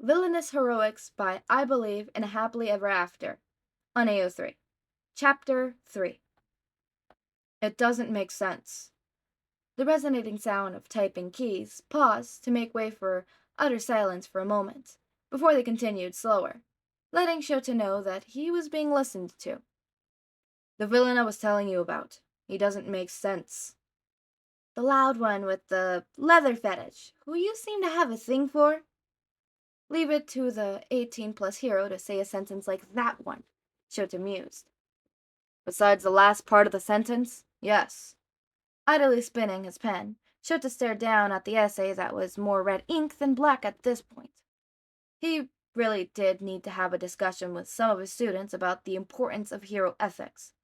Villainous Heroics by I Believe in a Happily Ever After on AO3. Chapter 3. It doesn't make sense. The resonating sound of typing keys paused to make way for utter silence for a moment, before they continued slower, letting Shouta know that he was being listened to. The villain I was telling you about. He doesn't make sense. The loud one with the leather fetish, who you seem to have a thing for? Leave it to the 18-plus hero to say a sentence like that one, Shota mused. Besides the last part of the sentence, yes. Idly spinning his pen, Shota stared down at the essay that was more red ink than black at this point. He really did need to have a discussion with some of his students about the importance of hero ethics.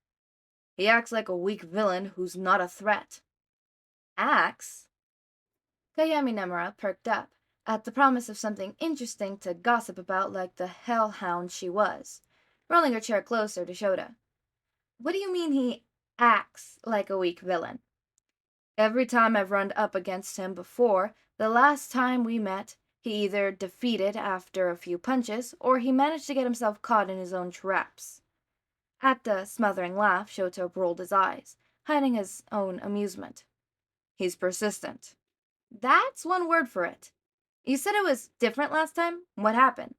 He acts like a weak villain who's not a threat. Acts? Kayami Nemura perked up at the promise of something interesting to gossip about like the hellhound she was, rolling her chair closer to Shota. What do you mean he acts like a weak villain? Every time I've run up against him before, the last time we met, he either defeated after a few punches, or he managed to get himself caught in his own traps. At the smothering laugh, Shota rolled his eyes, hiding his own amusement. He's persistent. That's one word for it. You said it was different last time? What happened?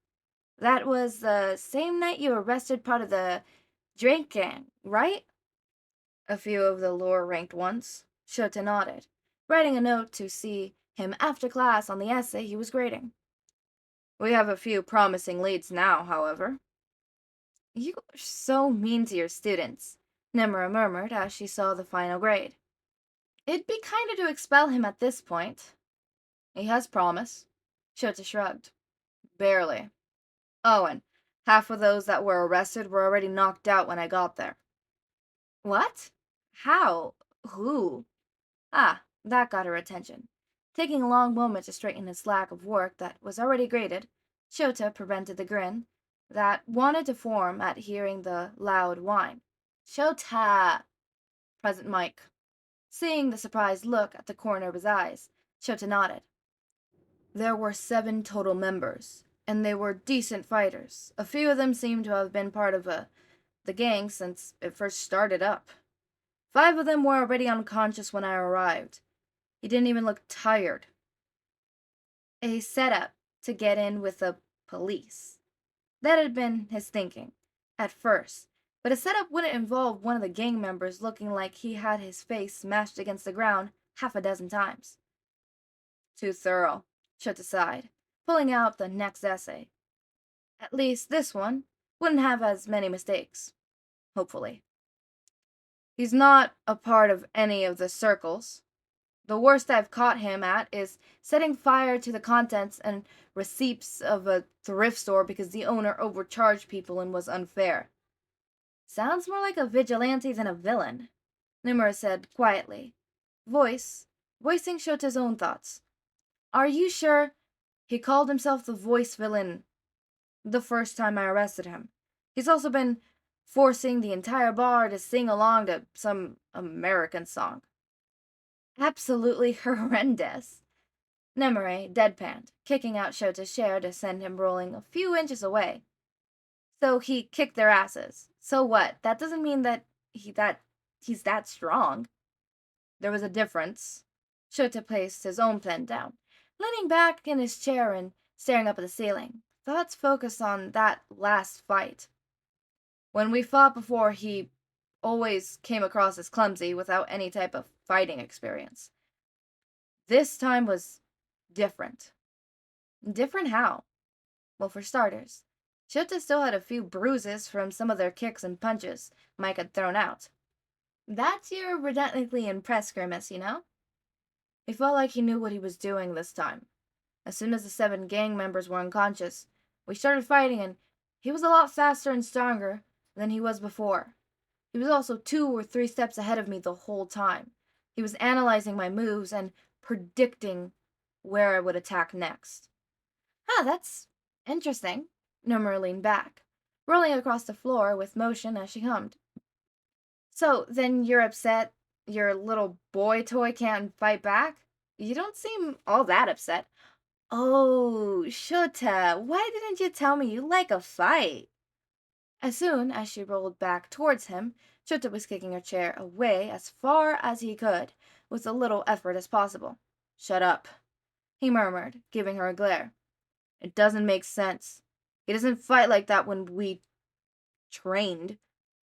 That was the same night you arrested part of the drink gang, right? A few of the lower-ranked ones. Shota nodded, writing a note to see him after class on the essay he was grading. We have a few promising leads now, however. You are so mean to your students, Nemura murmured as she saw the final grade. It'd be kinder to expel him at this point. He has promise. Shota shrugged. Barely. Oh, and half of those that were arrested were already knocked out when I got there. What? How? Who? Ah, that got her attention. Taking a long moment to straighten his slack of work that was already graded, Shota prevented the grin that wanted to form at hearing the loud whine. Shota! Present Mike. Seeing the surprised look at the corner of his eyes, Shota nodded. There were 7 total members, and they were decent fighters. A few of them seemed to have been part of the gang since it first started up. 5 of them were already unconscious when I arrived. He didn't even look tired. A setup to get in with the police. That had been his thinking, at first, but a setup wouldn't involve one of the gang members looking like he had his face smashed against the ground half a dozen times. Too thorough, Shut aside, pulling out the next essay. At least this one wouldn't have as many mistakes. Hopefully. He's not a part of any of the circles. The worst I've caught him at is setting fire to the contents and receipts of a thrift store because the owner overcharged people and was unfair. Sounds more like a vigilante than a villain, Nimura said quietly, voicing Shota's own thoughts. Are you sure? He called himself the voice villain the first time I arrested him. He's also been forcing the entire bar to sing along to some American song. Absolutely horrendous. Nemure deadpanned, kicking out Shota's chair to send him rolling a few inches away. So he kicked their asses. So what? That doesn't mean that he's that strong. There was a difference. Shota placed his own pen down, leaning back in his chair and staring up at the ceiling. Thoughts focused on that last fight. When we fought before, he always came across as clumsy without any type of fighting experience. This time was different. Different how? Well, for starters, Shota still had a few bruises from some of their kicks and punches Mike had thrown out. That's your redundantly impressed grimace, you know? He felt like he knew what he was doing this time. As soon as the 7 gang members were unconscious, we started fighting, and he was a lot faster and stronger than he was before. He was also 2 or 3 steps ahead of me the whole time. He was analyzing my moves and predicting where I would attack next. That's interesting. Nomura leaned back, rolling across the floor with motion as she hummed. So, then you're upset your little boy toy can't fight back? You don't seem all that upset. Oh, Shota, why didn't you tell me you like a fight? As soon as she rolled back towards him, Shota was kicking her chair away as far as he could, with as little effort as possible. Shut up, he murmured, giving her a glare. It doesn't make sense. He doesn't fight like that when we trained,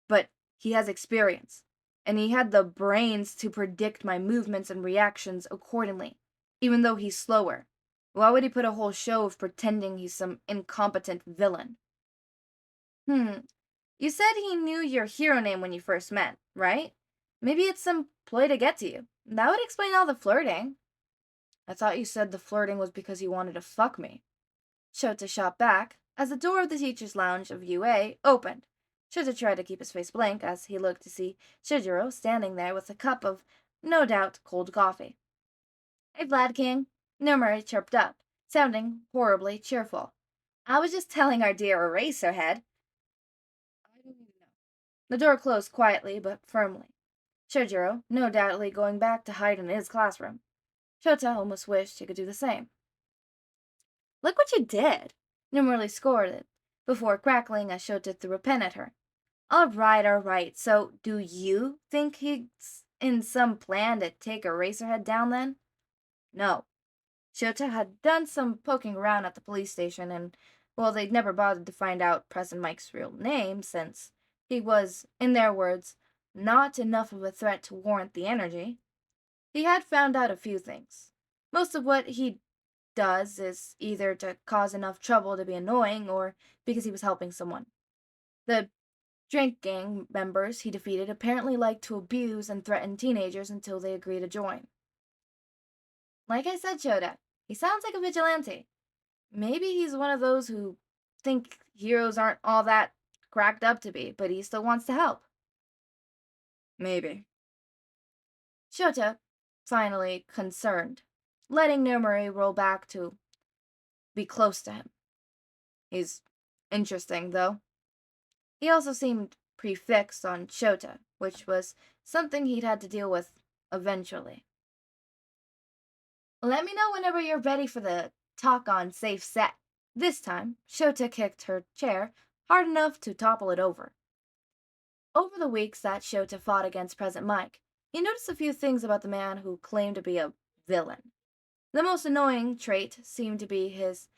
but he has experience, and he had the brains to predict my movements and reactions accordingly, even though he's slower. Why would he put a whole show of pretending he's some incompetent villain? You said he knew your hero name when you first met, right? Maybe it's some ploy to get to you. That would explain all the flirting. I thought you said the flirting was because he wanted to fuck me. Shota shot back as the door of the teacher's lounge of UA opened. Shota tried to keep his face blank as he looked to see Shijiro standing there with a cup of, no doubt, cold coffee. Hey, Vlad King, Nomuri chirped up, sounding horribly cheerful. I was just telling our dear Eraserhead. I don't even know. The door closed quietly but firmly. Shijiro, no doubtly going back to hide in his classroom. Shota almost wished he could do the same. Look what you did, Nomuri scolded, before crackling as Shota threw a pen at her. All right, so do you think he's in some plan to take Eraserhead down then? No. Shota had done some poking around at the police station, and, well, they'd never bothered to find out President Mike's real name, since he was, in their words, not enough of a threat to warrant the energy. He had found out a few things. Most of what he does is either to cause enough trouble to be annoying, or because he was helping someone. The drink gang members he defeated apparently liked to abuse and threaten teenagers until they agreed to join. Like I said, Shota, he sounds like a vigilante. Maybe he's one of those who think heroes aren't all that cracked up to be, but he still wants to help. Maybe. Shota, finally concerned, letting Nomuri roll back to be close to him. He's interesting, though. He also seemed prefixed on Shota, which was something he'd had to deal with eventually. Let me know whenever you're ready for the talk on safe set. This time, Shota kicked her chair hard enough to topple it over. Over the weeks that Shota fought against President Mike, he noticed a few things about the man who claimed to be a villain. The most annoying trait seemed to be his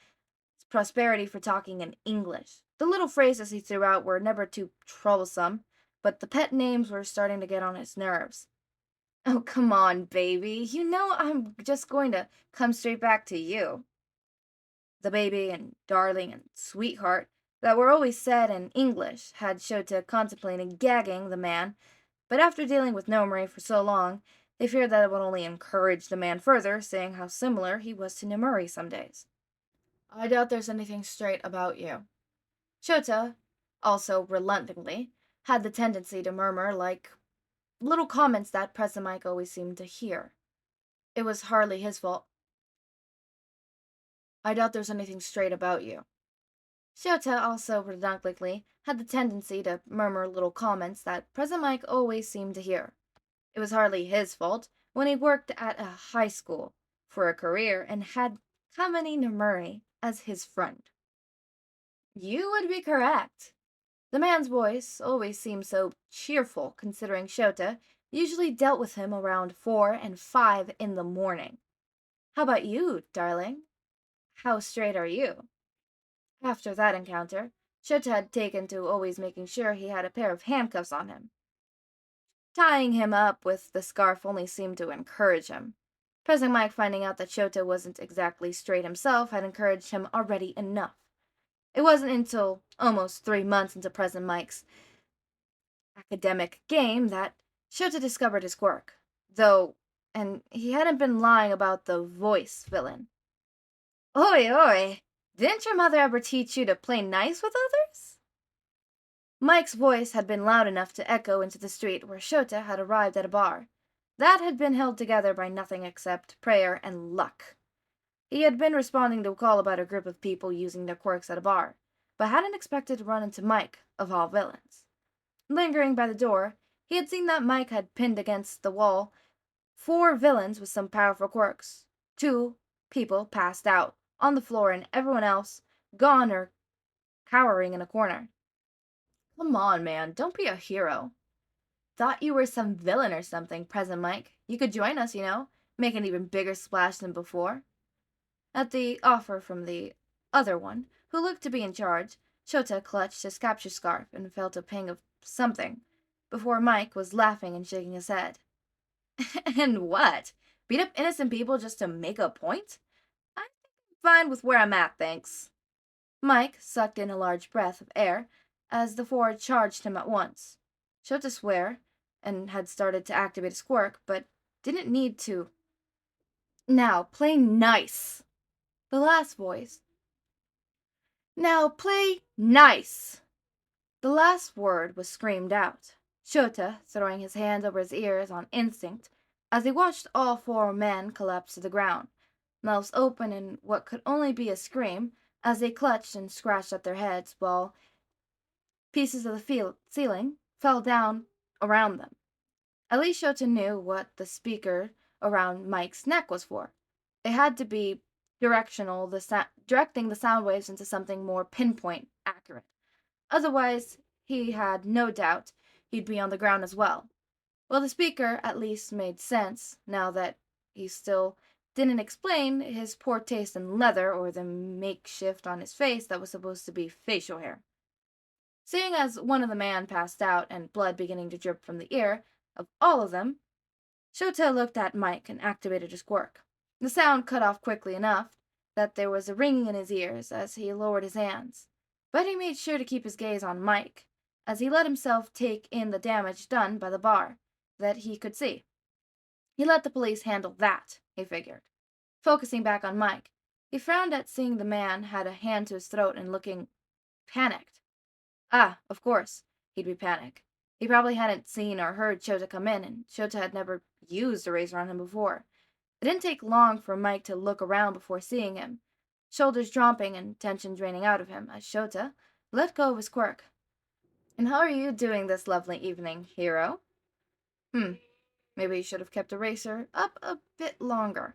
prosperity for talking in English. The little phrases he threw out were never too troublesome, but the pet names were starting to get on his nerves. Oh, come on, baby. You know I'm just going to come straight back to you. The baby and darling and sweetheart that were always said in English had Shota contemplating gagging the man, but after dealing with Nomuri for so long, they feared that it would only encourage the man further, saying how similar he was to Nomuri some days. I doubt there's anything straight about you. Shota, also reluctantly, had the tendency to murmur like little comments that President Mike always seemed to hear. It was hardly his fault. I doubt there's anything straight about you. Shota also reluctantly had the tendency to murmur little comments that President Mike always seemed to hear. It was hardly his fault when he worked at a high school for a career and had Kamini Nomuri as his friend. You would be correct. The man's voice always seemed so cheerful, considering Shota usually dealt with him around 4 and 5 in the morning. How about you, darling? How straight are you? After that encounter, Shota had taken to always making sure he had a pair of handcuffs on him. Tying him up with the scarf only seemed to encourage him. President Mike, finding out that Shota wasn't exactly straight himself, had encouraged him already enough. It wasn't until almost 3 months into President Mike's academic game that Shota discovered his quirk, and he hadn't been lying about the voice villain. Oi, oi! Didn't your mother ever teach you to play nice with others? Mike's voice had been loud enough to echo into the street where Shota had arrived at a bar. That had been held together by nothing except prayer and luck. He had been responding to a call about a group of people using their quirks at a bar, but hadn't expected to run into Mike, of all villains. Lingering by the door, he had seen that Mike had pinned against the wall 4 villains with some powerful quirks. 2 people passed out, on the floor and everyone else gone or cowering in a corner. Come on, man, don't be a hero. Thought you were some villain or something, Present Mike. You could join us, make an even bigger splash than before. At the offer from the other one, who looked to be in charge, Shota clutched his capture scarf and felt a pang of something, before Mike was laughing and shaking his head. And what? Beat up innocent people just to make a point? I'm fine with where I'm at, thanks. Mike sucked in a large breath of air as the four charged him at once. Shota swore and had started to activate his quirk, but didn't need to. Now, play nice. The last voice. Now, play nice. The last word was screamed out, Shota throwing his hands over his ears on instinct as he watched all four men collapse to the ground, mouths open in what could only be a scream as they clutched and scratched at their heads while pieces of the ceiling fell down around them. At least Shota knew what the speaker around Mike's neck was for. It had to be directing the sound waves into something more pinpoint accurate. Otherwise, he had no doubt he'd be on the ground as well. Well, the speaker at least made sense, now that he still didn't explain his poor taste in leather or the makeshift on his face that was supposed to be facial hair. Seeing as one of the men passed out and blood beginning to drip from the ear of all of them, Shota looked at Mike and activated his quirk. The sound cut off quickly enough that there was a ringing in his ears as he lowered his hands, but he made sure to keep his gaze on Mike as he let himself take in the damage done by the bar that he could see. He let the police handle that, he figured. Focusing back on Mike, he frowned at seeing the man had a hand to his throat and looking panicked. Ah, of course, he'd be panicked. He probably hadn't seen or heard Shota come in, and Shota had never used a razor on him before. It didn't take long for Mike to look around before seeing him, shoulders dropping and tension draining out of him as Shota let go of his quirk. And how are you doing this lovely evening, hero? Maybe you should have kept the razor up a bit longer.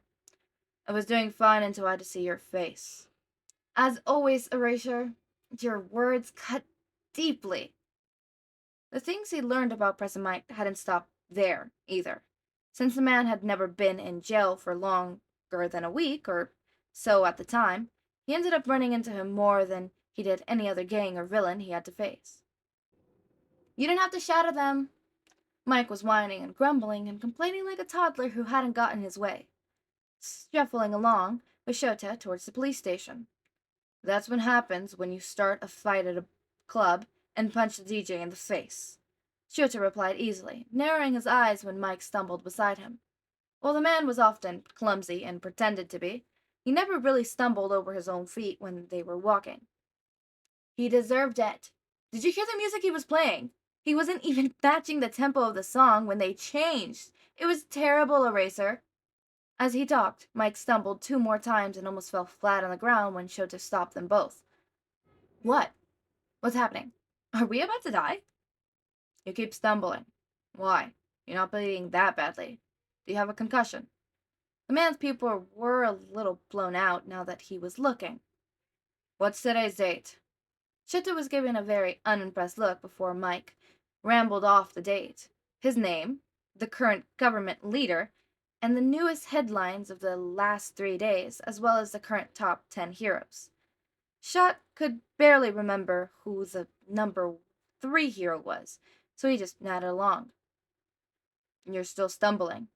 I was doing fine until I had to see your face. As always, Eraser, your words cut deeply. The things he learned about Present Mike hadn't stopped there, either. Since the man had never been in jail for longer than a week, or so at the time, he ended up running into him more than he did any other gang or villain he had to face. You didn't have to shout at them. Mike was whining and grumbling and complaining like a toddler who hadn't gotten his way, shuffling along with Shota towards the police station. That's what happens when you start a fight at a club and punch the DJ in the face. Shota replied easily, narrowing his eyes when Mike stumbled beside him. While the man was often clumsy and pretended to be, he never really stumbled over his own feet when they were walking. He deserved it. Did you hear the music he was playing? He wasn't even matching the tempo of the song when they changed. It was terrible, Eraser. As he talked, Mike stumbled 2 more times and almost fell flat on the ground when Shota stopped them both. What? What's happening? Are we about to die? You keep stumbling. Why? You're not bleeding that badly. Do you have a concussion? The man's pupils were a little blown out now that he was looking. What's today's date? Shota was given a very unimpressed look before Mike rambled off the date, his name, the current government leader, and the newest headlines of the last 3 days, as well as the current top 10 heroes. Shot could barely remember who the number 3 hero was, so he just nodded along. You're still stumbling.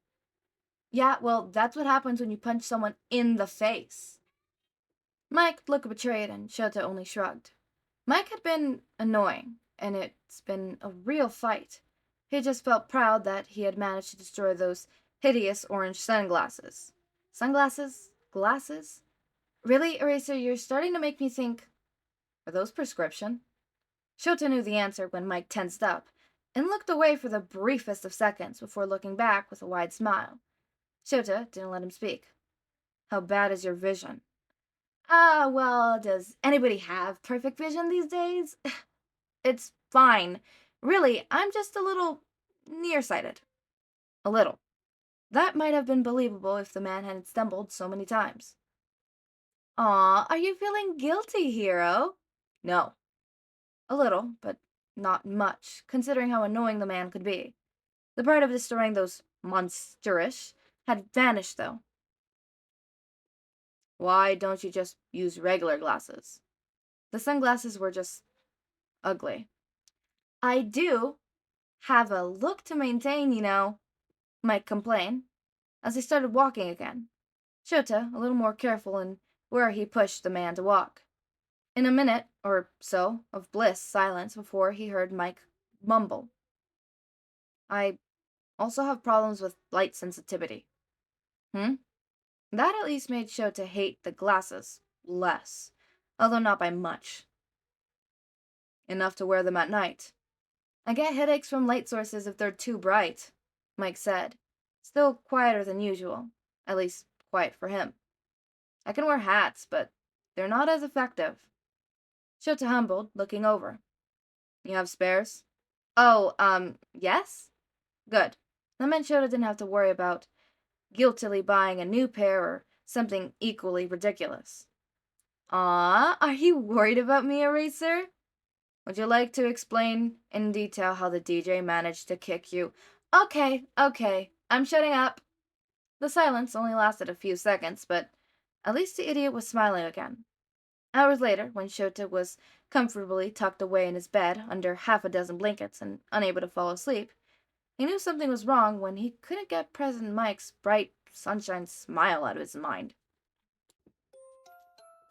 Yeah, well, that's what happens when you punch someone in the face. Mike looked betrayed, and Shota only shrugged. Mike had been annoying, and it's been a real fight. He just felt proud that he had managed to destroy those hideous orange sunglasses. Sunglasses? Glasses? Really, Eraser, you're starting to make me think, are those prescription? Shota knew the answer when Mike tensed up, and looked away for the briefest of seconds before looking back with a wide smile. Shota didn't let him speak. How bad is your vision? Well, does anybody have perfect vision these days? It's fine. Really, I'm just a little nearsighted. A little. That might have been believable if the man hadn't stumbled so many times. Aw, are you feeling guilty, hero? No. A little, but not much, considering how annoying the man could be. The part of destroying those monsterish had vanished, though. Why don't you just use regular glasses? The sunglasses were just ugly. I do have a look to maintain, Mike complained, as he started walking again. Shouta, a little more careful in where he pushed the man to walk. In a minute or so of bliss silence before he heard Mike mumble. I also have problems with light sensitivity. That at least made Shouta hate the glasses less, although not by much. Enough to wear them at night. I get headaches from light sources if they're too bright, Mike said, still quieter than usual, at least quiet for him. I can wear hats, but they're not as effective. Shouta humbled, looking over. You have spares? Oh, yes? Good. That meant Shouta didn't have to worry about guiltily buying a new pair or something equally ridiculous. Are you worried about me, Eraser? Would you like to explain in detail how the DJ managed to kick you? Okay, I'm shutting up. The silence only lasted a few seconds, but at least the idiot was smiling again. Hours later, when Shouta was comfortably tucked away in his bed under half a dozen blankets and unable to fall asleep, he knew something was wrong when he couldn't get President Mike's bright sunshine smile out of his mind.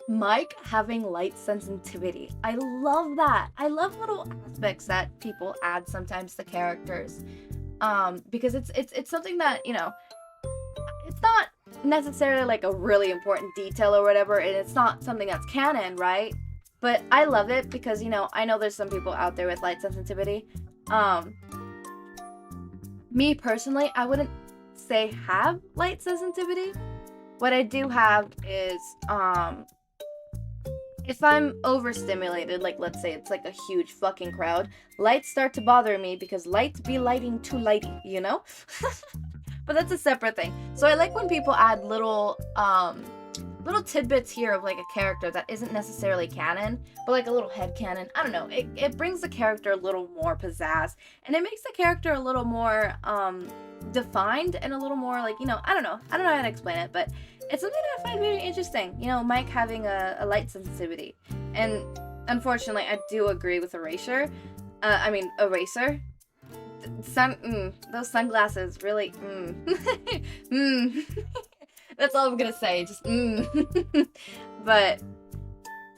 Mike having light sensitivity. I love that. I love little aspects that people add sometimes to characters. Because it's something that, it's not necessarily like a really important detail or whatever, and it's not something that's canon, right? But I love it because, I know there's some people out there with light sensitivity. Me personally, I wouldn't say have light sensitivity. What I do have is, if I'm overstimulated, like let's say it's like a huge fucking crowd, lights start to bother me because lights be lighting too lighty, But that's a separate thing. So I like when people add little tidbits here of like a character that isn't necessarily canon, but like a little headcanon. I don't know. It brings the character a little more pizzazz, and it makes the character a little more defined and a little more like, I don't know how to explain it, but it's something that I find very interesting. Mike having a light sensitivity. And unfortunately, I do agree with Eraser. Those sunglasses really, That's all I'm gonna say, just But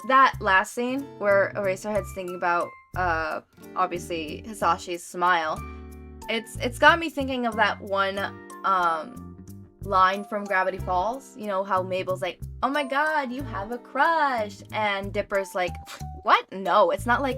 that last scene where Eraserhead's thinking about, obviously Hisashi's smile, it's got me thinking of that one, line from Gravity Falls. How Mabel's like, oh my god, you have a crush, and Dipper's like, what? No, it's not like